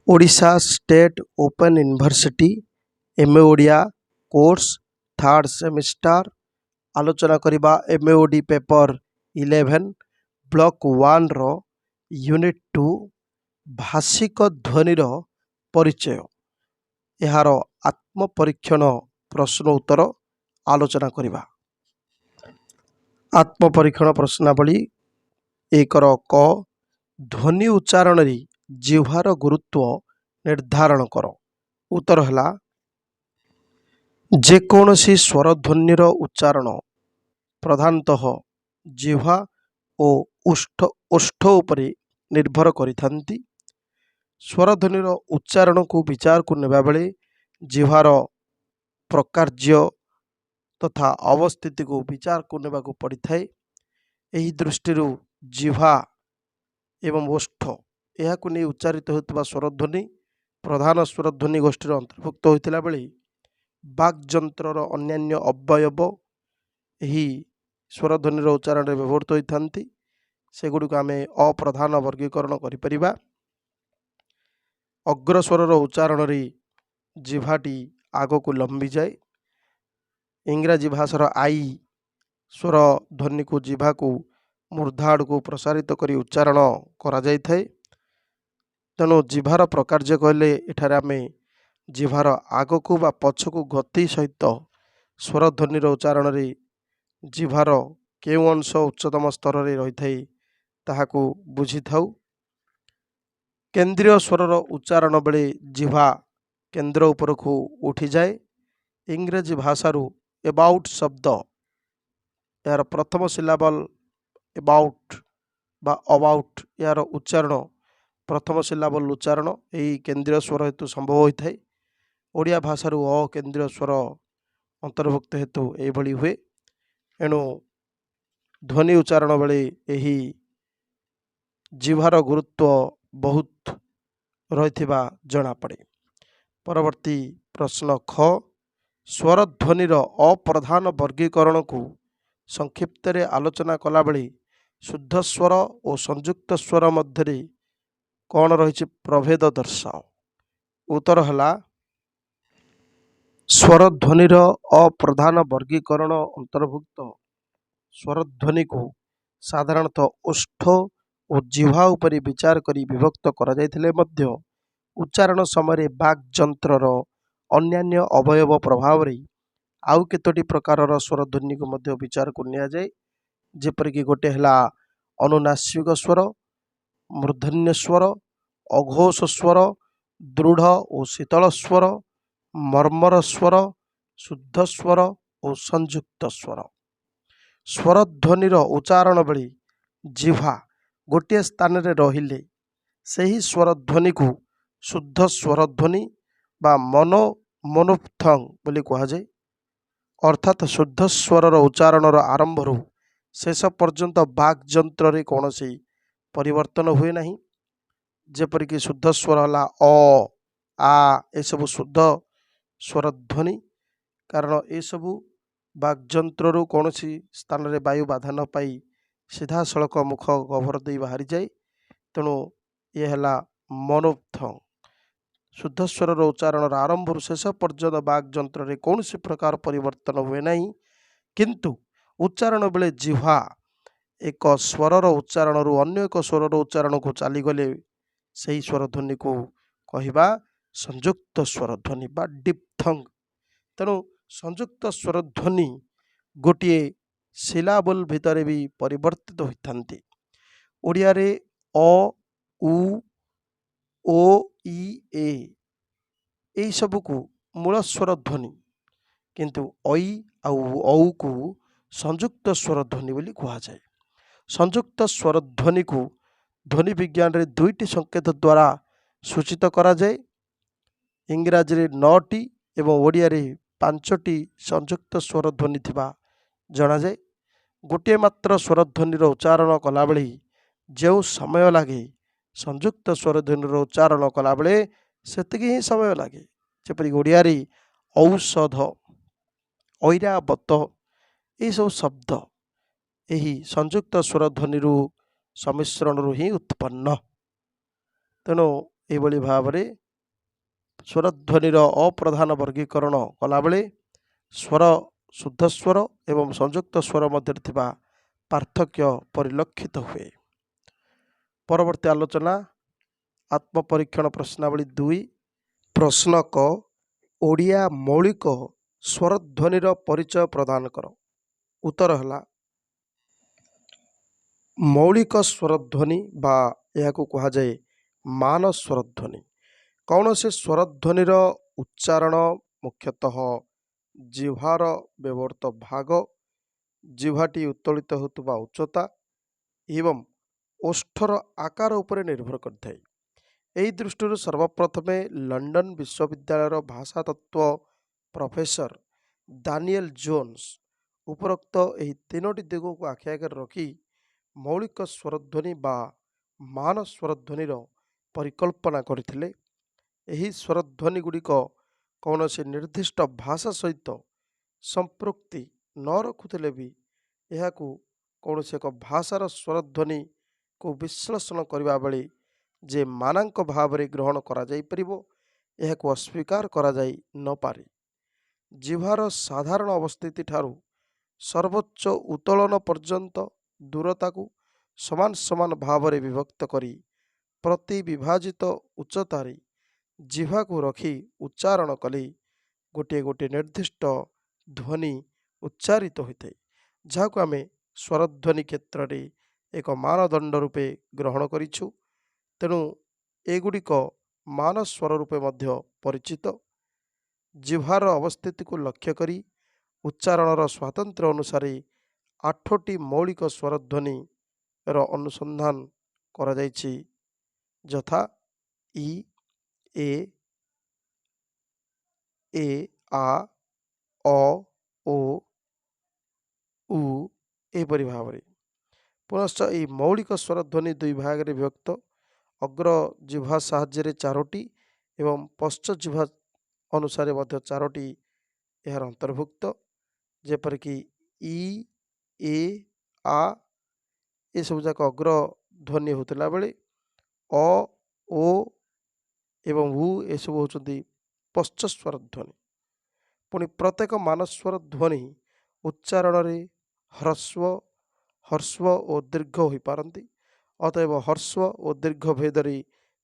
Odisha state open university MA Odia course third semester आलोचना करिबा MA OD paper 11 block 1 रो unit 2 भाषिक ध्वनिर परिचय यार आत्मपरीक्षण प्रश्न उत्तर आलोचना करिबा। आत्मपरीक्षण प्रश्नावली एक क ध्वनि उच्चारण रे जिह्वार गुरुत्व निर्धारण कर। उत्तर है जेकोसी स्वर ध्वनिर उच्चारण प्रधानतः जिह्वा और ओष्ठ उपरे निर्भर करिथांती। स्वर ध्वनिर उच्चारण को विचार को नेबा बेले जिह्वार प्रकार्य तथा अवस्थिति को विचार को नेबा को पड़ी थाए। एही दृष्टिरू जिह्वा एवं ओष्ठ यह नहीं उच्चारित होता स्वरध्वनि प्रधान स्वरध्वनि गोष्ठी अंतर्भुक्त होता बेले वाक्यंत्र अन्यान्य अवयव यही स्वरध्वनि उच्चारण में व्यवहृत होता सेगुड़ी आम अप्रधान वर्गीकरण करिपरिबा। अग्रस्वर उच्चारण रे जिह्वाटी आग को लंबी जाए। इंग्राजी भाषार आई स्वर ध्वनि को जिह्वा को मूर्धा आड़ को प्रसारित करी उच्चारण करा जाय थाए। तेणु जिह्वार प्रकार्य कहले एठारे आमे जिह्वार आग को बा पछ को गति सहित स्वर ध्वनि उच्चारण रे जिह्वार केउ अंश उच्चतम स्तर रे रही थाए ताहाकू बुझी थाउ। केंद्रीय स्वर उच्चारण बेले जिह्वा केंद्र उपर को उठी जाए। इंग्रेजी भाषारू एबाउट शब्द यार प्रथम सिलाबल एबाउट बा अबाउट यार उच्चारण प्रथम सिलाबल उच्चारण यही केंद्रीय स्वर हेतु संभव होता है। ओडिया भाषारू अ केंद्रीय स्वर अंतर्भुक्त हेतु यही हुए। एणु ध्वनि उच्चारण बेले यही जिह्वार गुरुत्व बहुत रही जना पड़े। परवर्ती प्रश्न ख स्वर ध्वनिर अप्रधान वर्गीकरण को संक्षिप्त रे आलोचना कला बेले शुद्ध स्वर और संयुक्त स्वर मध्य कौन रही प्रभेद दर्शाओ। उत्तर है स्वर ध्वनिर अप्रधान वर्गीकरण अंतर्भुक्त स्वर ध्वनि को साधारणतः ओष्ठ और जिह्वा उपरि विचार करी विभक्त करा जायथिले मध्य उच्चारण समय वाक्यंत्रर अन्यान्य अवयव प्रभाव रे आउ केतोटी प्रकारर स्वर ध्वनि को मध्य विचार को निया जाए। जेपरिक गोटे है अनुनासिक स्वर मूर्धन्य स्वर अघोष स्वर दृढ़ और शीतल स्वर मर्मर स्वर शुद्ध स्वर और संयुक्त स्वर। स्वर ध्वनिर उच्चारण बेले जिह्वा गोटे स्थान रे रहिले सही स्वर ध्वनि को शुद्ध स्वर ध्वनि बा मोनोफ्थंग बोली कहा जाए। अर्थात शुद्ध स्वर उच्चारण आरंभ रू शेष पर्यंत वाक्यंत्र रे कौन से परिवर्तन हुए नहीं। जेपरिक शुद्ध स्वर है अ आ ये सब शुद्ध स्वर ध्वनि कारण ये सब वाक्यंत्र रू कौन सी स्थान रे वायु बाधा न पाई सीधा सड़क मुख गभर दे बाहरी जाए। तेणु ये है मोनोफ्थंग शुद्ध स्वर उच्चारण आरंभ शेष पर्यंत वाक्यंत्र रे कौन सी प्रकार परिवर्तन हुए नहीं। किंतु उच्चारण बेले जिह्वा एक स्वरर उच्चारण रु अन्य एक स्वरर उच्चारण को चलीगले सही स्वर ध्वनि को कहवा संयुक्त स्वर ध्वनि बा डिप्थंग। तेणु संयुक्त स्वर ध्वनि गोटे सिलाबल भितर भी परिवर्तित होता। ओडिया रे अ उ ओ इ ए यही सब को मूल स्वर ध्वनि किंतु ऐ औ को संयुक्त स्वर ध्वनि बोली कहा जाए। संयुक्त स्वर ध्वनि को ध्वनि विज्ञान रे दुईटी संकेत द्वारा सूचित करा जाए। इंग्राजी रे 9टी एवं ओडिया रे 5टी संयुक्त स्वर ध्वनि थिबा जना जाए। गोटे मात्र स्वर ध्वनि उच्चारण कला बेले जो समय लगे संयुक्त स्वर ध्वनि उच्चारण कला बेले सेतिकी ही समय लगे। जेपरिक ओडिया रे औषध ऐरावत ये सब शब्द यही संयुक्त स्वर ध्वनि सम्मिश्रण ही उत्पन्न। तेणु ଏଇଭଳି ଭାବରେ ସ୍ୱରଧ୍ୱନିର ଅପ୍ରଧାନ ବର୍ଗୀକରଣ କଲାବେଳେ ସ୍ୱର ଶୁଦ୍ଧ ସ୍ୱର ଏବଂ ସଂଯୁକ୍ତ ସ୍ୱର ମଧ୍ୟରେ ଥିବା ପାର୍ଥକ୍ୟ ପରିଲକ୍ଷିତ ହୁଏ। ପରବର୍ତ୍ତୀ ଆଲୋଚନା ଆତ୍ମପରୀକ୍ଷଣ ପ୍ରଶ୍ନାବଳୀ 2। ପ୍ରଶ୍ନ କ, ଓଡ଼ିଆ ମୌଳିକ ସ୍ୱରଧ୍ୱନିର ପରିଚୟ ପ୍ରଦାନ କର। ଉତ୍ତର ହେଲା, ମୌଳିକ ସ୍ୱରଧ୍ୱନି ବା ଏହାକୁ କୁହାଯାଏ ମାନ ସ୍ୱରଧ୍ୱନି। କୌଣସି ସ୍ୱରଧ୍ୱନିର ଉଚ୍ଚାରଣ ମୁଖ୍ୟତଃ ଜିହ୍ୱାର ବ୍ୟବହୃତ ଭାଗ, ଜିହ୍ୱାଟି ଉତ୍ତୋଳିତ ହେଉଥିବା ଉଚ୍ଚତା ଏବଂ ଓଷ୍ଠର ଆକାର ଉପରେ ନିର୍ଭର କରିଥାଏ। ଏହି ଦୃଷ୍ଟିରୁ ସର୍ବପ୍ରଥମେ ଲଣ୍ଡନ ବିଶ୍ୱବିଦ୍ୟାଳୟର ଭାଷା ତତ୍ତ୍ୱ ପ୍ରଫେସର ଦାନିଏଲ ଜୋନ୍ସ ଉପରୋକ୍ତ ଏହି 3ଟି ଦିଗକୁ ଆଖି ଆଗରେ ରଖି ମୌଳିକ ସ୍ୱରଧ୍ୱନି ବା ମାନ ସ୍ୱରଧ୍ୱନିର ପରିକଳ୍ପନା କରିଥିଲେ। ଏହି ସ୍ୱରଧ୍ୱନି ଗୁଡ଼ିକ କୌଣସି ନିର୍ଦ୍ଦିଷ୍ଟ ଭାଷା ସହିତ ସମ୍ପୃକ୍ତି ନ ରଖୁଥିଲେ ବି ଏହାକୁ କୌଣସି ଏକ ଭାଷାର ସ୍ୱରଧ୍ୱନିକୁ ବିଶ୍ଳେଷଣ କରିବା ବେଳେ ଯେ ମାନାଙ୍କ ଭାବରେ ଗ୍ରହଣ କରାଯାଇପାରିବ, ଏହାକୁ ଅସ୍ୱୀକାର କରାଯାଇ ନପାରେ। ଜିହ୍ୱାର ସାଧାରଣ ଅବସ୍ଥିତି ଠାରୁ ସର୍ବୋଚ୍ଚ ଉତ୍ତୋଳନ ପର୍ଯ୍ୟନ୍ତ ଦୂରତାକୁ ସମାନ ସମାନ ଭାବରେ ବିଭକ୍ତ କରି ପ୍ରତି ବିଭାଜିତ ଉଚ୍ଚତାରେ ଜିହ୍ୱାକୁ ରଖି ଉଚ୍ଚାରଣ କଲେ ଗୋଟିଏ ଗୋଟିଏ ନିର୍ଦ୍ଦିଷ୍ଟ ଧ୍ୱନି ଉଚ୍ଚାରିତ ହୋଇଥାଏ, ଯାହାକୁ ଆମେ ସ୍ୱରଧ୍ୱନି କ୍ଷେତ୍ରରେ ଏକ ମାନଦଣ୍ଡ ରୂପେ ଗ୍ରହଣ କରିଛୁ। ତେଣୁ ଏଗୁଡ଼ିକ ମାନ ସ୍ୱର ରୂପେ ମଧ୍ୟ ପରିଚିତ। ଜିହ୍ୱାର ଅବସ୍ଥିତିକୁ ଲକ୍ଷ୍ୟ କରି ଉଚ୍ଚାରଣର ସ୍ୱାତନ୍ତ୍ର୍ୟ ଅନୁସାରେ 8ଟି ମୌଳିକ ସ୍ୱରଧ୍ୱନିର ଅନୁସନ୍ଧାନ କରାଯାଇଛି, ଯଥା ଇ, ଏ, ଆ, ଅ, ଓ, ଉ ଏହିପରି ଭାବରେ। ପୁନଶ୍ଚ ଏହି ମୌଳିକ ସ୍ୱରଧ୍ୱନି ଦୁଇ ଭାଗରେ ବିଭକ୍ତ। ଅଗ୍ର ଜିହ୍ୱା ସାହାଯ୍ୟରେ 4ଟି ଏବଂ ପଶ୍ଚ ଜିହ୍ୱା ଅନୁସାରେ ମଧ୍ୟ 4ଟି ଏହାର ଅନ୍ତର୍ଭୁକ୍ତ, ଯେପରିକି ଇ, ଏ, ଆ ଏସବୁ ଯାକ ଅଗ୍ର ଧ୍ୱନି ହେଉଥିଲା ବେଳେ ଅ, ଓ ଏବଂ ଉ ଏସବୁ ହେଉଛନ୍ତି ପଶ୍ଚ ସ୍ୱରଧ୍ୱନି। ପୁଣି ପ୍ରତ୍ୟେକ ମାନସ୍ୱର ଧ୍ୱନି ଉଚ୍ଚାରଣରେ ହ୍ରସ୍ୱ ଓ ଦୀର୍ଘ ହୋଇପାରନ୍ତି। ଅତଏବ ହ୍ରସ୍ୱ ଓ ଦୀର୍ଘ ଭେଦରେ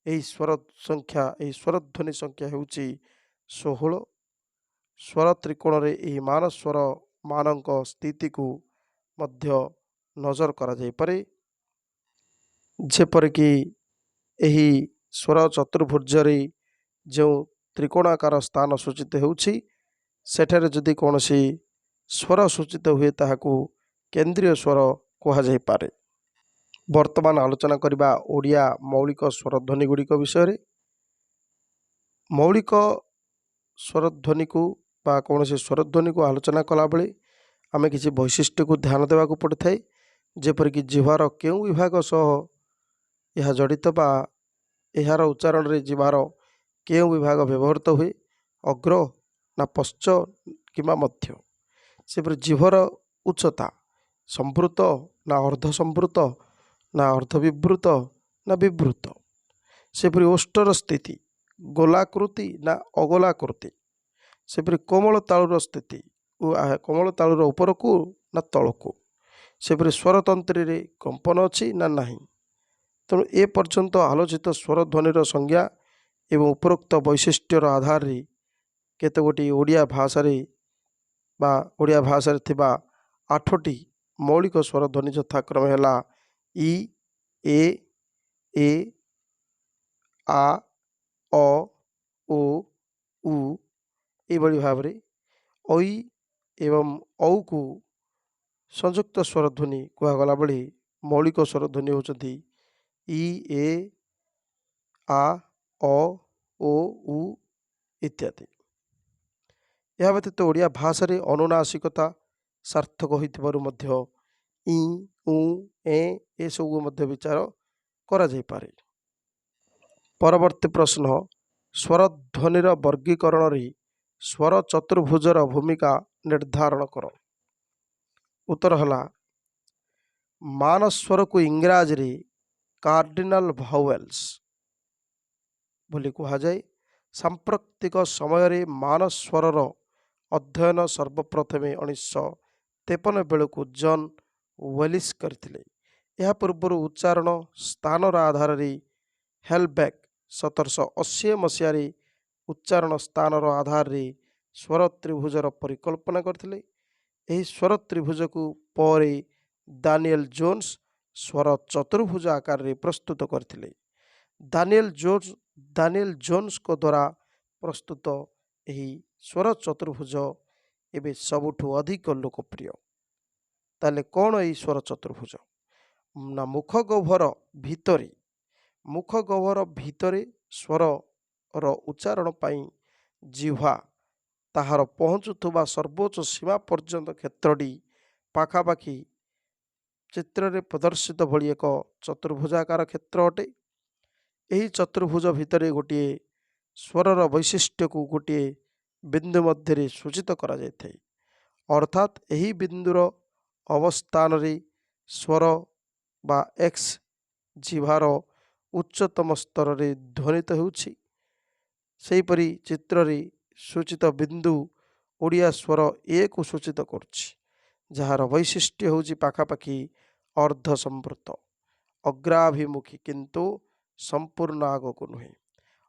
ଏହି ସ୍ୱରଧ୍ୱନି ସଂଖ୍ୟା ହେଉଛି 16। ସ୍ୱର ତ୍ରିକୋଣରେ ଏହି ମାନସ୍ୱର ମାନଙ୍କ ସ୍ଥିତିକୁ ମଧ୍ୟ ନଜର କରାଯାଇପାରେ, ଯେପରିକି ଏହି ସ୍ୱର ଚତୁର୍ଭୁଜରେ ଯେଉଁ ତ୍ରିକୋଣାକାର ସ୍ଥାନ ସୂଚିତ ହେଉଛି, ସେଠାରେ ଯଦି କୌଣସି ସ୍ୱର ସୂଚିତ ହୁଏ ତାହାକୁ କେନ୍ଦ୍ରୀୟ ସ୍ୱର କୁହାଯାଇପାରେ। ବର୍ତ୍ତମାନ ଆଲୋଚନା କରିବା ଓଡ଼ିଆ ମୌଳିକ ସ୍ୱରଧ୍ୱନି ଗୁଡ଼ିକ ବିଷୟରେ। ମୌଳିକ ସ୍ୱରଧ୍ୱନିକୁ ବା କୌଣସି ସ୍ୱରଧ୍ୱନିକୁ ଆଲୋଚନା କଲାବେଳେ ଆମେ କିଛି ବୈଶିଷ୍ଟ୍ୟକୁ ଧ୍ୟାନ ଦେବାକୁ ପଡ଼ିଥାଏ, ଯେପରିକି ଜିହ୍ୱାର କେଉଁ ବିଭାଗ ସହ ଏହା ଜଡ଼ିତ ବା ଏହାର ଉଚ୍ଚାରଣରେ ଜିହ୍ୱାର କେଉଁ ବିଭାଗ ବ୍ୟବହୃତ ହୁଏ, ଅଗ୍ର ନା ପଶ୍ଚ କିମ୍ବା ମଧ୍ୟ। ସେପରି ଜିହ୍ୱାର ଉଚ୍ଚତା ସମ୍ବୃତ ନା ଅର୍ଦ୍ଧ ସମ୍ବୃତ ନା ଅର୍ଦ୍ଧବିବୃତ ନା ବିବୃତ। ସେପରି ଓଷ୍ଠର ସ୍ଥିତି ଗୋଲାକୃତି ନା ଅଗୋଲାକୃତି। ସେପରି କୋମଳ ତାଳୁର ସ୍ଥିତି କୋମଳ ତାଳୁର ଉପରକୁ ନା ତଳକୁ। ସେପରି ସ୍ୱରତନ୍ତ୍ରୀରେ କମ୍ପନ ଅଛି ନା ନାହିଁ। ତେଣୁ ଏ ପର୍ଯ୍ୟନ୍ତ ଆଲୋଚିତ ସ୍ୱରଧ୍ୱନିର ସଂଜ୍ଞା ଏବଂ ଉପରୋକ୍ତ ବୈଶିଷ୍ଟ୍ୟର ଆଧାରରେ କେତେଗୋଟି ଓଡ଼ିଆ ଭାଷାରେ ଥିବା 8ଟି ମୌଳିକ ସ୍ୱରଧ୍ୱନି ଯଥାକ୍ରମେ ହେଲା ଇ, ଏ, ଆ, ଅ, ଓ, ଉ ଏହିଭଳି ଭାବରେ। ଐ ଏବଂ ଔକୁ ସଂଯୁକ୍ତ ସ୍ୱରଧ୍ୱନି କୁହାଗଲା ବେଳେ ମୌଳିକ ସ୍ୱରଧ୍ୱନି ହେଉଛନ୍ତି ଇ, ଏ, ଆ, ଅ, ଓ, ଉ ଇତ୍ୟାଦି। ଏହା ବ୍ୟତୀତ ଓଡ଼ିଆ ଭାଷାରେ ଅନୁନାସିକତା ସାର୍ଥକ ହୋଇଥିବାରୁ ମଧ୍ୟ ଇ, ଉ, ଏସବୁ ମଧ୍ୟ ବିଚାର କରାଯାଇପାରେ। ପରବର୍ତ୍ତୀ ପ୍ରଶ୍ନ, ସ୍ୱରଧ୍ୱନିର ବର୍ଗୀକରଣରେ ସ୍ୱର ଚତୁର୍ଭୁଜର ଭୂମିକା ନିର୍ଦ୍ଧାରଣ କର। ଉତ୍ତର ହେଲା, ମାନ ସ୍ୱରକୁ ଇଂରାଜୀରେ କାର୍ଡିନାଲ ଭାୱେଲ୍ସ ବୋଲି କୁହାଯାଏ। ସାମ୍ପ୍ରତିକ ସମୟରେ ମାନ ସ୍ୱରର ଅଧ୍ୟୟନ ସର୍ବପ୍ରଥମେ 1953 ବେଳକୁ ଜନ୍ ୱେଲିସ୍ କରିଥିଲେ। ଏହା ପୂର୍ବରୁ ଉଚ୍ଚାରଣ ସ୍ଥାନର ଆଧାରରେ ହେଲବେକ୍ 1780 ମସିହାରେ ଉଚ୍ଚାରଣ ସ୍ଥାନର ଆଧାରରେ ସ୍ୱର ତ୍ରିଭୁଜର ପରିକଳ୍ପନା କରିଥିଲେ। ଏହି ସ୍ୱର ତ୍ରିଭୁଜକୁ ପରେ ଦାନିଏଲ ଜୋନ୍ସ ସ୍ୱର ଚତୁର୍ଭୁଜ ଆକାରରେ ପ୍ରସ୍ତୁତ କରିଥିଲେ। ଦାନିଏଲ ଜୋନ୍ସଙ୍କ ଦ୍ୱାରା ପ୍ରସ୍ତୁତ ଏହି ସ୍ୱର ଚତୁର୍ଭୁଜ ଏବେ ସବୁଠୁ ଅଧିକ ଲୋକପ୍ରିୟ। ତାହେଲେ କ'ଣ ଏହି ସ୍ୱର ଚତୁର୍ଭୁଜ? ନା ମୁଖଗହ୍ୱର ଭିତରେ ସ୍ୱରର ଉଚ୍ଚାରଣ ପାଇଁ ଜିହ୍ୱା ତାହାର ପହଞ୍ଚୁଥିବା ସର୍ବୋଚ୍ଚ ସୀମା ପର୍ଯ୍ୟନ୍ତ କ୍ଷେତ୍ରଟି ପାଖାପାଖି ଚିତ୍ରରେ ପ୍ରଦର୍ଶିତ ଭଳି ଏକ ଚତୁର୍ଭୁଜାକାର କ୍ଷେତ୍ର ଅଟେ। ଏହି ଚତୁର୍ଭୁଜ ଭିତରେ ଗୋଟିଏ ସ୍ୱରର ବୈଶିଷ୍ଟ୍ୟକୁ ଗୋଟିଏ ବିନ୍ଦୁ ମଧ୍ୟରେ ସୂଚିତ କରାଯାଇଥାଏ। ଅର୍ଥାତ୍ ଏହି ବିନ୍ଦୁର ଅବସ୍ଥାନରେ ସ୍ୱର ବା ଏକ୍ସ ଜିହ୍ୱାର ଉଚ୍ଚତମ ସ୍ତରରେ ଧ୍ୱନିତ ହେଉଛି। ସେହିପରି ଚିତ୍ରରେ ସୂଚିତ ବିନ୍ଦୁ ଓଡ଼ିଆ ସ୍ୱର ଏକୁ ସୂଚିତ କରୁଛି, ଯାହାର ବୈଶିଷ୍ଟ୍ୟ ହେଉଛି ପାଖାପାଖି ଅର୍ଦ୍ଧ ସମ୍ପୃକ୍ତ ଅଗ୍ରାଭିମୁଖୀ କିନ୍ତୁ ସମ୍ପୂର୍ଣ୍ଣ ଆଗକୁ ନୁହେଁ।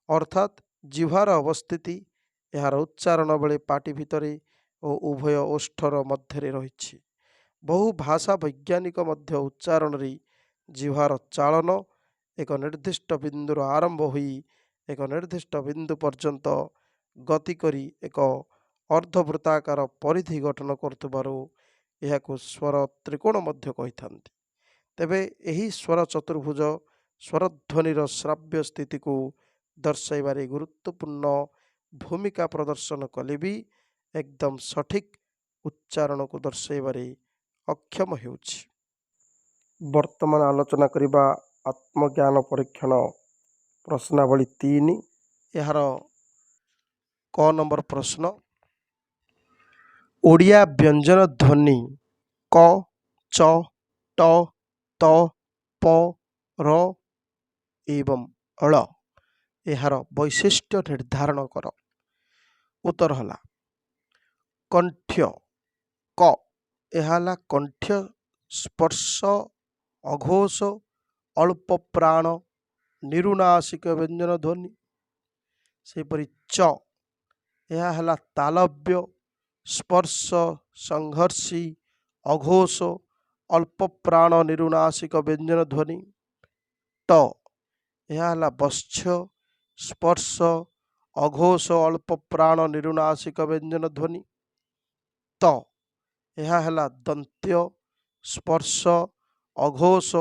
ଅର୍ଥାତ୍ ଜିହ୍ୱାର ଅବସ୍ଥିତି ଏହାର ଉଚ୍ଚାରଣ ବେଳେ ପାଟି ଭିତରେ ଓ ଉଭୟ ଓଷ୍ଠର ମଧ୍ୟରେ ରହିଛି। ବହୁ ଭାଷା ବୈଜ୍ଞାନିକ ମଧ୍ୟ ଉଚ୍ଚାରଣରେ ଜିହ୍ୱାର ଚାଳନ ଏକ ନିର୍ଦ୍ଦିଷ୍ଟ ବିନ୍ଦୁର ଆରମ୍ଭ ହୋଇ ଏକ ନିର୍ଦ୍ଦିଷ୍ଟ ବିନ୍ଦୁ ପର୍ଯ୍ୟନ୍ତ ଗତି କରି ଏକ ଅର୍ଦ୍ଧବୃତ୍ତାକାର ପରିଧି ଗଠନ କରୁଥିବାରୁ ଏହାକୁ ସ୍ୱର ତ୍ରିକୋଣ ମଧ୍ୟ କହିଥାନ୍ତି। ତେବେ ଏହି ସ୍ୱର ଚତୁର୍ଭୁଜ ସ୍ୱରଧ୍ୱନିର ଶ୍ରାବ୍ୟ ସ୍ଥିତିକୁ ଦର୍ଶାଇବାରେ ଗୁରୁତ୍ୱପୂର୍ଣ୍ଣ ଭୂମିକା ପ୍ରଦର୍ଶନ କଲେ ବି ଏକଦମ ସଠିକ୍ ଉଚ୍ଚାରଣକୁ ଦର୍ଶାଇବାରେ ଅକ୍ଷମ ହେଉଛି। ବର୍ତ୍ତମାନ ଆଲୋଚନା କରିବା ଆତ୍ମଜ୍ଞାନ ପରୀକ୍ଷଣ ପ୍ରଶ୍ନାବଳୀ 3। ଏହାର କ ନମ୍ବର ପ୍ରଶ୍ନ, ଓଡ଼ିଆ ବ୍ୟଞ୍ଜନ ଧ୍ୱନି କ, ଚ, ଟ, ତ, ପ, ର ଏବଂ ଳ ଏହାର ବୈଶିଷ୍ଟ୍ୟ ନିର୍ଦ୍ଧାରଣ କର। ଉତ୍ତର ହେଲା କଣ୍ଠ୍ୟ କ, ଏହା ହେଲା କଣ୍ଠ୍ୟ ସ୍ପର୍ଶ ଅଘୋଷ ଅଳ୍ପ ପ୍ରାଣ ନିରୁଣାସିକ ବ୍ୟଞ୍ଜନ ଧ୍ୱନି। ସେହିପରି ଚ, ଏହା ହେଲା ତାଲବ୍ୟ ସ୍ପର୍ଶ ସଂଘର୍ଷୀ ଅଘୋଷ ଅଳ୍ପ ପ୍ରାଣ ନିରୁଣାସିକ ବ୍ୟଞ୍ଜନ ଧ୍ୱନି। ଟ, ଏହା ହେଲା ବତ୍ସ୍ୟ ସ୍ପର୍ଶ ଅଘୋଷ ଅଳ୍ପ ପ୍ରାଣ ନିରୁଣାସିକ ବ୍ୟଞ୍ଜନ ଧ୍ୱନି। ତ, ଏହା ହେଲା ଦନ୍ତ୍ୟ ସ୍ପର୍ଶ ଅଘୋଷ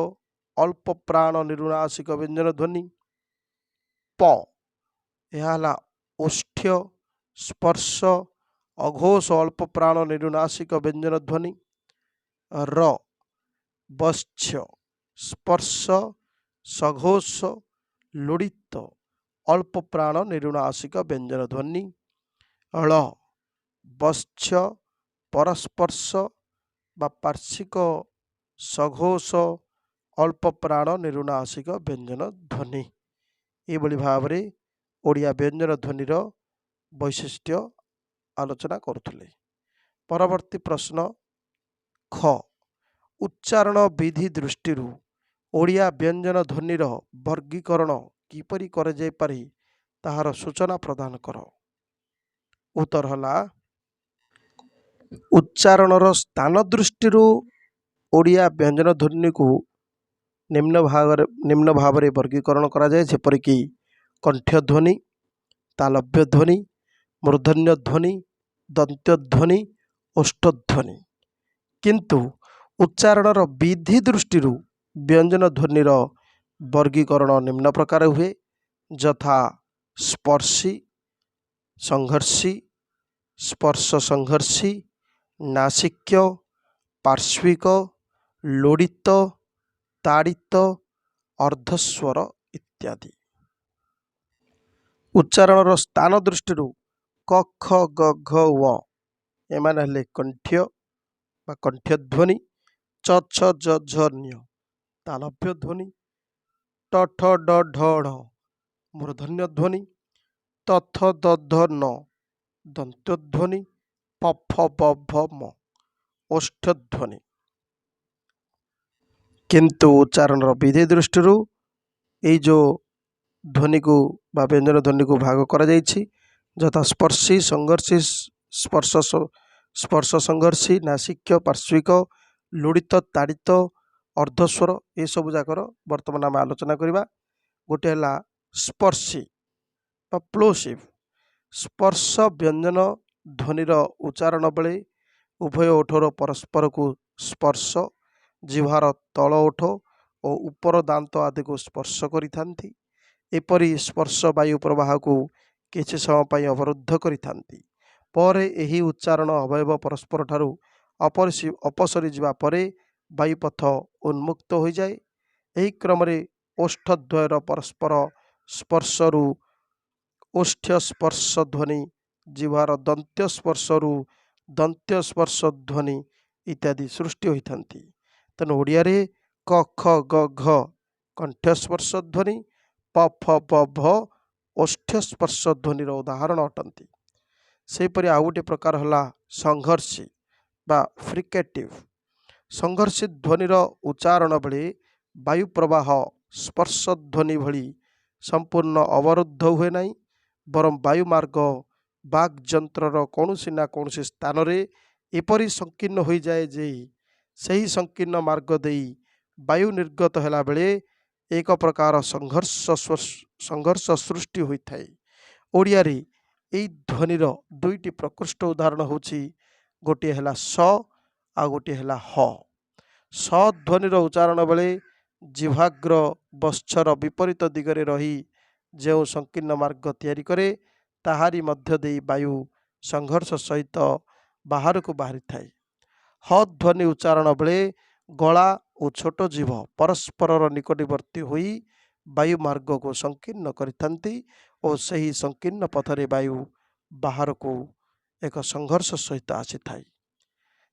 ଅଳ୍ପ ପ୍ରାଣ ନିରୁଣାସିକ ବ୍ୟଞ୍ଜନ ଧ୍ୱନି। ପ, ଏହା ହେଲା ଓଷ୍ଠ୍ୟ ସ୍ପର୍ଶ ଅଘୋଷ ଅଳ୍ପ ପ୍ରାଣ ନିରୁଣାସିକ ବ୍ୟଞ୍ଜନ ଧ୍ୱନି। ର, ବତ୍ସ୍ୟ ସ୍ପର୍ଶ ସଘୋଷ ଲୁଡ଼ିତ ଅଳ୍ପ ପ୍ରାଣ ନିରୁଣାସିକ ବ୍ୟଞ୍ଜନ ଧ୍ୱନି। ଳ, ବତ୍ସ୍ୟ ପରସ୍ପର୍ଶ ବା ପାର୍ଶ୍ୱିକ ସଘୋଷ ଅଳ୍ପ ପ୍ରାଣ ନିରୁଣାସିକ ବ୍ୟଞ୍ଜନ ଧ୍ୱନି। ଏଭଳି ଭାବରେ ଓଡ଼ିଆ ବ୍ୟଞ୍ଜନ ଧ୍ୱନିର ବୈଶିଷ୍ଟ୍ୟ ଆଲୋଚନା କରୁଥିଲେ। ପରବର୍ତ୍ତୀ ପ୍ରଶ୍ନ ଖ, ଉଚ୍ଚାରଣ ବିଧି ଦୃଷ୍ଟିରୁ ଓଡ଼ିଆ ବ୍ୟଞ୍ଜନ ଧ୍ୱନିର ବର୍ଗୀକରଣ କିପରି କରାଯାଇପାରେ ତାହାର ସୂଚନା ପ୍ରଦାନ କର। ଉତ୍ତର ହେଲା ଉଚ୍ଚାରଣର ସ୍ଥାନ ଦୃଷ୍ଟିରୁ ଓଡ଼ିଆ ବ୍ୟଞ୍ଜନ ଧ୍ୱନିକୁ ନିମ୍ନ ଭାବରେ ବର୍ଗୀକରଣ କରାଯାଏ, ଯେପରିକି କଣ୍ଠ୍ୟ ଧ୍ୱନି, ତାଲବ୍ୟ ଧ୍ୱନି, ମୂର୍ଧନ୍ୟ ଧ୍ୱନି, ଦନ୍ତ୍ୟ ଧ୍ୱନି, ଓଷ୍ଠ ଧ୍ୱନି। କିନ୍ତୁ ଉଚ୍ଚାରଣର ବିଧି ଦୃଷ୍ଟିରୁ ବ୍ୟଞ୍ଜନ ଧ୍ୱନିର ବର୍ଗୀକରଣ ନିମ୍ନ ପ୍ରକାର ହୁଏ, ଯଥା ସ୍ପର୍ଶୀ ସଂଘର୍ଷୀ, ସ୍ପର୍ଶ ସଂଘର୍ଷୀ, ନାସିକ୍ୟ, ପାର୍ଶ୍ୱିକ, ଲୋଡ଼ିତ, ତାଡ଼ିତ, ଅର୍ଦ୍ଧସ୍ୱର ଇତ୍ୟାଦି। ଉଚ୍ଚାରଣର ସ୍ଥାନ ଦୃଷ୍ଟିରୁ କ, ଖ, ଗ, ଘ, ୱ ଏମାନେ ହେଲେ କଣ୍ଠ୍ୟ ବା କଣ୍ଠ୍ୟ ଧ୍ୱନି। ଚ, ଛ, ଜ, ଝ, ଞ ତାଲବ୍ୟ ଧ୍ୱନି। ଟ, ଠ, ଡ, ଢ, ଢ ମୂର୍ଧନ୍ୟ ଧ୍ୱନି, ତଥ ଦଧ ନ ଦନ୍ତ୍ୟଧ୍ୱନି, ପଫ ବଭ ମ ଓଷ୍ଠଧ୍ୱନି। କିନ୍ତୁ ଉଚ୍ଚାରଣର ବିଧି ଦୃଷ୍ଟିରୁ ଏଇ ଯେଉଁ ଧ୍ୱନିକୁ ବା ବ୍ୟଞ୍ଜନ ଧ୍ୱନିକୁ ଭାଗ କରାଯାଇଛି, ଯଥା ସ୍ପର୍ଶୀ, ସଂଘର୍ଷୀ, ସ୍ପର୍ଶ ସଂଘର୍ଷୀ, ନାସିକ୍ୟ, ପାର୍ଶ୍ୱିକ, ଲୁଡ଼ିତ, ତାଡ଼ିତ, ଅର୍ଦ୍ଧସ୍ୱର, ଏସବୁ ଯାକର ବର୍ତ୍ତମାନ ଆମେ ଆଲୋଚନା କରିବା। ଗୋଟିଏ ହେଲା ସ୍ପର୍ଶୀ ବା ପ୍ଲୋସିଭ। ସ୍ପର୍ଶ ବ୍ୟଞ୍ଜନ ଧ୍ୱନିର ଉଚ୍ଚାରଣ ବେଳେ ଉଭୟ ଓଠର ପରସ୍ପରକୁ ସ୍ପର୍ଶ, ଜିହ୍ବାର ତଳ ଓଠ ଓ ଉପର ଦାନ୍ତ ଆଦିକୁ ସ୍ପର୍ଶ କରିଥାନ୍ତି। ଏପରି ସ୍ପର୍ଶ ବାୟୁ ପ୍ରବାହକୁ କିଛି ସମୟ ପାଇଁ ଅବରୁଦ୍ଧ କରିଥାନ୍ତି। ପରେ ଏହି ଉଚ୍ଚାରଣ ଅବୟବ ପରସ୍ପରଠାରୁ ଅପସରି ଯିବା ପରେ ବାୟୁପଥ ଉନ୍ମୁକ୍ତ ହୋଇଯାଏ। ଏହି କ୍ରମରେ ଓଷ୍ଠଦ୍ୱୟର ପରସ୍ପର ସ୍ପର୍ଶରୁ ଓଷ୍ଠ୍ୟସ୍ପର୍ଶ ଧ୍ୱନି, ଜିହ୍ବାର ଦନ୍ତ୍ୟସ୍ପର୍ଶରୁ ଦନ୍ତ୍ୟସ୍ପର୍ଶ ଧ୍ୱନି ଇତ୍ୟାଦି ସୃଷ୍ଟି ହୋଇଥାନ୍ତି। ତେଣୁ ଓଡ଼ିଆରେ କ ଖ ଗ ଘ କଣ୍ଠସ୍ପର୍ଶ ଧ୍ୱନି, ପ ଫ ବ ଭ ଓଷ୍ଠ୍ୟସ୍ପର୍ଶ ଧ୍ୱନିର ଉଦାହରଣ ଅଟନ୍ତି। ସେହିପରି ଆଉ ଗୋଟିଏ ପ୍ରକାର ହେଲା ସଂଘର୍ଷୀ ବା ଫ୍ରିକେଟିଭ। ସଂଘର୍ଷୀ ଧ୍ୱନିର ଉଚ୍ଚାରଣ ବେଳେ ବାୟୁ ପ୍ରବାହ ସ୍ପର୍ଶ ଧ୍ୱନି ଭଳି ସମ୍ପୂର୍ଣ୍ଣ ଅବରୁଦ୍ଧ ହୁଏ ନାହିଁ, ବରଂ ବାୟୁମାର୍ଗ ବାକ୍ ଯନ୍ତ୍ରର କୌଣସି ନା କୌଣସି ସ୍ଥାନରେ ଏପରି ସଂକୀର୍ଣ୍ଣ ହୋଇଯାଏ ଯେ ସେହି ସଂକୀର୍ଣ୍ଣ ମାର୍ଗ ଦେଇ ବାୟୁ ନିର୍ଗତ ହେଲା ବେଳେ ଏକ ପ୍ରକାର ସଂଘର୍ଷ ସୃଷ୍ଟି ହୋଇଥାଏ। ଓଡ଼ିଆରେ ଏହି ଧ୍ୱନିର ଦୁଇଟି ପ୍ରକୃଷ୍ଟ ଉଦାହରଣ ହେଉଛି, ଗୋଟିଏ ହେଲା ସ ଆଉ ଗୋଟିଏ ହେଲା ହ। ସ ଧ୍ୱନିର ଉଚ୍ଚାରଣ ବେଳେ ଜିହ୍ୱାଗ୍ର ବତ୍ସର ବିପରୀତ ଦିଗରେ ରହି ଯେଉଁ ସଂକୀର୍ଣ୍ଣ ମାର୍ଗ ତିଆରି କରେ, ତାହାରି ମଧ୍ୟ ଦେଇ ବାୟୁ ସଂଘର୍ଷ ସହିତ ବାହାରକୁ ବାହାରିଥାଏ। ହ ଧ୍ୱନି ଉଚ୍ଚାରଣ ବେଳେ ଗଳା ଓ ଛୋଟ ଜିଭ ପରସ୍ପରର ନିକଟବର୍ତ୍ତୀ ହୋଇ ବାୟୁ ମାର୍ଗକୁ ସଂକୀର୍ଣ୍ଣ କରିଥାନ୍ତି ଓ ସେହି ସଂକୀର୍ଣ୍ଣ ପଥରେ ବାୟୁ ବାହାରକୁ ଏକ ସଂଘର୍ଷ ସହିତ ଆସିଥାଏ।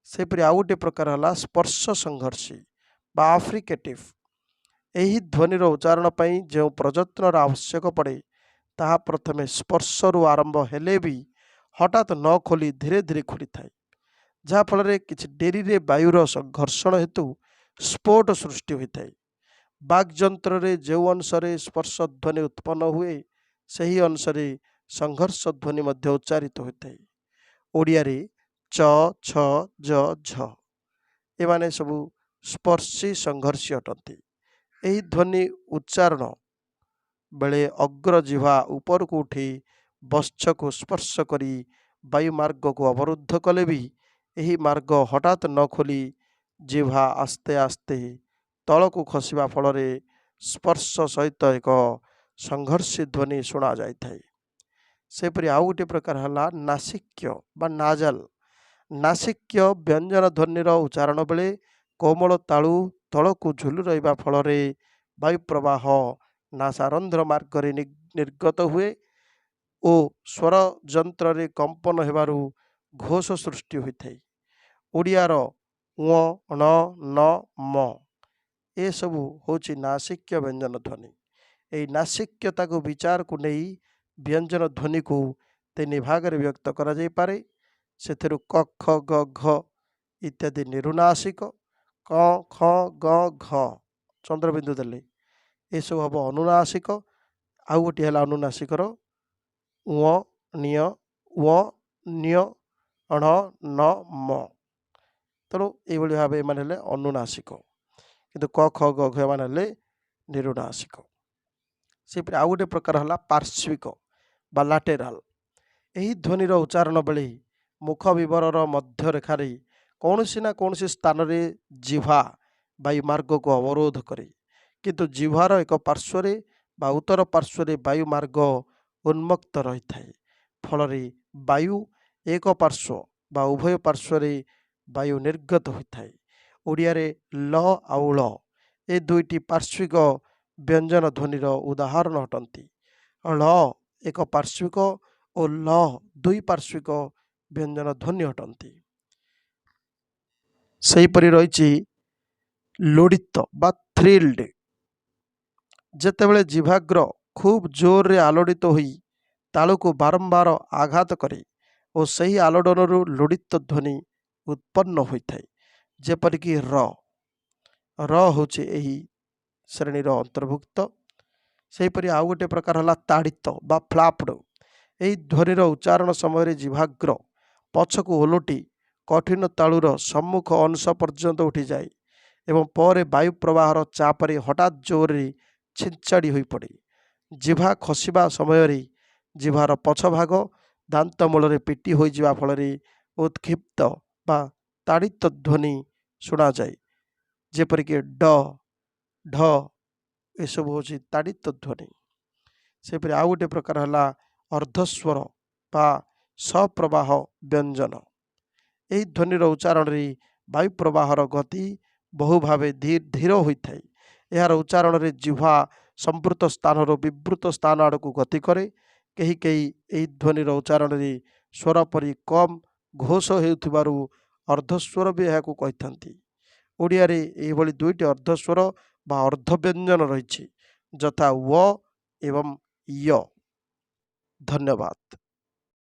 ସେପରି ଆଉ ଗୋଟିଏ ପ୍ରକାର ହେଲା ସ୍ପର୍ଶ ସଂଘର୍ଷୀ ବା ଆଫ୍ରିକେଟିଭ। ଏହି ଧ୍ୱନିର ଉଚ୍ଚାରଣ ପାଇଁ ଯେଉଁ ପ୍ରଯତ୍ନର ଆବଶ୍ୟକ ପଡ଼େ, ତାହା ପ୍ରଥମେ ସ୍ପର୍ଶରୁ ଆରମ୍ଭ ହେଲେ ବି ହଠାତ୍ ନ ଖୋଲି ଧୀରେ ଧୀରେ ଖୋଲିଥାଏ, ଯାହାଫଳରେ କିଛି ଡେରିରେ ବାୟୁର ଘର୍ଷଣ ହେତୁ ସ୍ଫୋଟ ସୃଷ୍ଟି ହୋଇଥାଏ। ବାକ୍ଯନ୍ତ୍ରରେ ଯେଉଁ ଅଂଶରେ ସ୍ପର୍ଶ ଧ୍ୱନି ଉତ୍ପନ୍ନ ହୁଏ, ସେହି ଅଂଶରେ ସଂଘର୍ଷ ଧ୍ୱନି ମଧ୍ୟ ଉଚ୍ଚାରିତ ହୋଇଥାଏ। ଓଡ଼ିଆରେ ଚ, ଛ, ଜ, ଝ ଏମାନେ ସବୁ ସ୍ପର୍ଶୀ ସଂଘର୍ଷୀ ଅଟନ୍ତି। ଏହି ଧ୍ୱନି ଉଚ୍ଚାରଣ ବେଳେ ଅଗ୍ର ଜିହ୍ୱା ଉପରକୁ ଉଠି ବତ୍ସକୁ ସ୍ପର୍ଶ କରି ବାୟୁ ମାର୍ଗକୁ ଅବରୁଦ୍ଧ କଲେ ବି ଏହି ମାର୍ଗ ହଠାତ୍ ନ ଖୋଲି ଜିହ୍ୱା ଆସ୍ତେ ଆସ୍ତେ ତଳକୁ ଖସିବା ଫଳରେ ସ୍ପର୍ଶ ସହିତ ଏକ ସଂଘର୍ଷୀ ଧ୍ୱନି ଶୁଣାଯାଇଥାଏ। ସେପରି ଆଉ ଗୋଟିଏ ପ୍ରକାର ହେଲା ନାସିକ୍ୟ ବା ନାଜାଲ। ନାସିକ୍ୟ ବ୍ୟଞ୍ଜନ ଧ୍ୱନିର ଉଚ୍ଚାରଣ ବେଳେ କୋମଳ ତାଳୁ ତଳକୁ ଝୁଲି ରହିବା ଫଳରେ ବାୟୁ ପ୍ରବାହ ନାସାରନ୍ଧ୍ର ମାର୍ଗରେ ନିର୍ଗତ ହୁଏ ଓ ସ୍ୱର ଯନ୍ତ୍ରରେ କମ୍ପନ ହେବାରୁ ଘୋଷ ସୃଷ୍ଟି ହୋଇଥାଏ। ଓଡ଼ିଆର ଙ, ଣ, ନ, ମ ଏସବୁ ହେଉଛି ନାସିକ୍ୟ ବ୍ୟଞ୍ଜନ ଧ୍ୱନି। ଏହି ନାସିକ୍ୟତାକୁ ବିଚାରକୁ ନେଇ ବ୍ୟଞ୍ଜନ ଧ୍ୱନିକୁ ତିନି ଭାଗରେ ବିଭକ୍ତ କରାଯାଇପାରେ। ସେଥିରୁ କ, ଖ, ଗ, ଘ ଇତ୍ୟାଦି ନିରୁନାସିକ, କ, ଖ, ଗ, ଘ ଚନ୍ଦ୍ରବିନ୍ଦୁ ଦେଲେ ଏସବୁ ହେବ ଅନୁନାସିକ। ଆଉ ଗୋଟିଏ ହେଲା ଅନୁନାସିକର ଙ, ଣିୟ, ୱ, ଣ୍ୟ, ଣ, ନ, ମ। ତେଣୁ ଏଇଭଳି ଭାବେ ଏମାନେ ହେଲେ ଅନୁନାସିକ, କିନ୍ତୁ କ, ଖ, ଗ, ଘ ଏମାନେ ହେଲେ ନିରୁନାସିକ। ସେପରି ଆଉ ଗୋଟିଏ ପ୍ରକାର ହେଲା ପାର୍ଶ୍ୱିକ ବା ଲାଟେରାଲ। ଏହି ଧ୍ୱନିର ଉଚ୍ଚାରଣ ବେଳେ ମୁଖ ବିବରର ମଧ୍ୟରେଖାରେ କୌଣସି ନା କୌଣସି ସ୍ଥାନରେ ଜିହ୍ୱା ବାୟୁ ମାର୍ଗକୁ ଅବରୋଧ କରେ, କିନ୍ତୁ ଜିହ୍ୱାର ଏକ ପାର୍ଶ୍ୱରେ ବା ଉତ୍ତର ପାର୍ଶ୍ୱରେ ବାୟୁ ମାର୍ଗ ଉନ୍ମୁକ୍ତ ରହିଥାଏ। ଫଳରେ ବାୟୁ ଏକ ପାର୍ଶ୍ୱ ବା ଉଭୟ ପାର୍ଶ୍ୱରେ ବାୟୁ ନିର୍ଗତ ହୋଇଥାଏ। ଓଡ଼ିଆରେ ଲ ଆଉ ଳ ଏ ଦୁଇଟି ପାର୍ଶ୍ୱିକ ବ୍ୟଞ୍ଜନ ଧ୍ୱନିର ଉଦାହରଣ ଅଟନ୍ତି। ଳ ଏକ ପାର୍ଶ୍ୱିକ ଓ ଲ ଦୁଇ ପାର୍ଶ୍ୱିକ ବ୍ୟଞ୍ଜନ ଧ୍ୱନି ଅଟନ୍ତି। ସେହିପରି ରହିଛି ଲୁଡ଼ିତ ବା ଥ୍ରିଲ୍ଡ। ଯେତେବେଳେ ଜିହ୍ୱାଗ୍ର ଖୁବ୍ ଜୋରରେ ଆଲୋଡ଼ିତ ହୋଇ ତାଳୁକୁ ବାରମ୍ବାର ଆଘାତ କରେ ଓ ସେହି ଆଲୋଡ଼ନରୁ ଲୋଡ଼ିତ ଧ୍ୱନି ଉତ୍ପନ୍ନ ହୋଇଥାଏ, ଯେପରିକି ର। ର ହେଉଛି ଏହି ଶ୍ରେଣୀର ଅନ୍ତର୍ଭୁକ୍ତ। ସେହିପରି ଆଉ ଗୋଟିଏ ପ୍ରକାର ହେଲା ତାଡ଼ିତ ବା ଫ୍ଲାପ୍ଡ। ଏହି ଧ୍ୱନିର ଉଚ୍ଚାରଣ ସମୟରେ ଜିହ୍ୱାଗ୍ର ପଛକୁ ଓଲଟି କଠିନ ତାଳୁର ସମ୍ମୁଖ ଅଂଶ ପର୍ଯ୍ୟନ୍ତ ଉଠିଯାଏ ଏବଂ ପରେ ବାୟୁ ପ୍ରବାହର ଚାପରେ ହଠାତ୍ ଜୋରରେ ଛିଞ୍ଚାଡ଼ି ହୋଇପଡ଼େ। ଜିହ୍ୱା ଖସିବା ସମୟରେ ଜିହ୍ୱାର ପଛ ଭାଗ ଦାନ୍ତ ମୂଳରେ ପିଟି ହୋଇଯିବା ଫଳରେ ଉତ୍କ୍ଷିପ୍ତ ବା ତାଡ଼ିତ ଧ୍ୱନି ଶୁଣାଯାଏ, ଯେପରିକି ଡ, ଢ ଏସବୁ ହେଉଛି ତାଡ଼ିତ ଧ୍ୱନି। ସେହିପରି ଆଉ ଗୋଟିଏ ପ୍ରକାର ହେଲା ଅର୍ଦ୍ଧସ୍ୱର ବା ସପ୍ରବାହ ବ୍ୟଞ୍ଜନ। ଏହି ଧ୍ୱନିର ଉଚ୍ଚାରଣରେ ବାୟୁ ପ୍ରବାହର ଗତି ବହୁ ଭାବେ ଧୀର ହୋଇଥାଏ। ଏହାର ଉଚ୍ଚାରଣରେ ଜିହ୍ୱା ସମ୍ପୃକ୍ତ ସ୍ଥାନରୁ ବିବୃତ ସ୍ଥାନ ଆଡ଼କୁ ଗତି କରେ। କେହି କେହି ଏହି ଧ୍ୱନିର ଉଚ୍ଚାରଣରେ ସ୍ୱର ପରି କମ୍ ଘୋଷ ହେଉଥିବାରୁ ଅର୍ଦ୍ଧସ୍ୱର ବି ଏହାକୁ କହିଥାନ୍ତି। ଓଡ଼ିଆରେ ଏହିଭଳି ଦୁଇଟି ଅର୍ଦ୍ଧସ୍ୱର ବା ଅର୍ଦ୍ଧବ୍ୟଞ୍ଜନ ରହିଛି, ଯଥା ୱ ଏବଂ ୟ। ଧନ୍ୟବାଦ।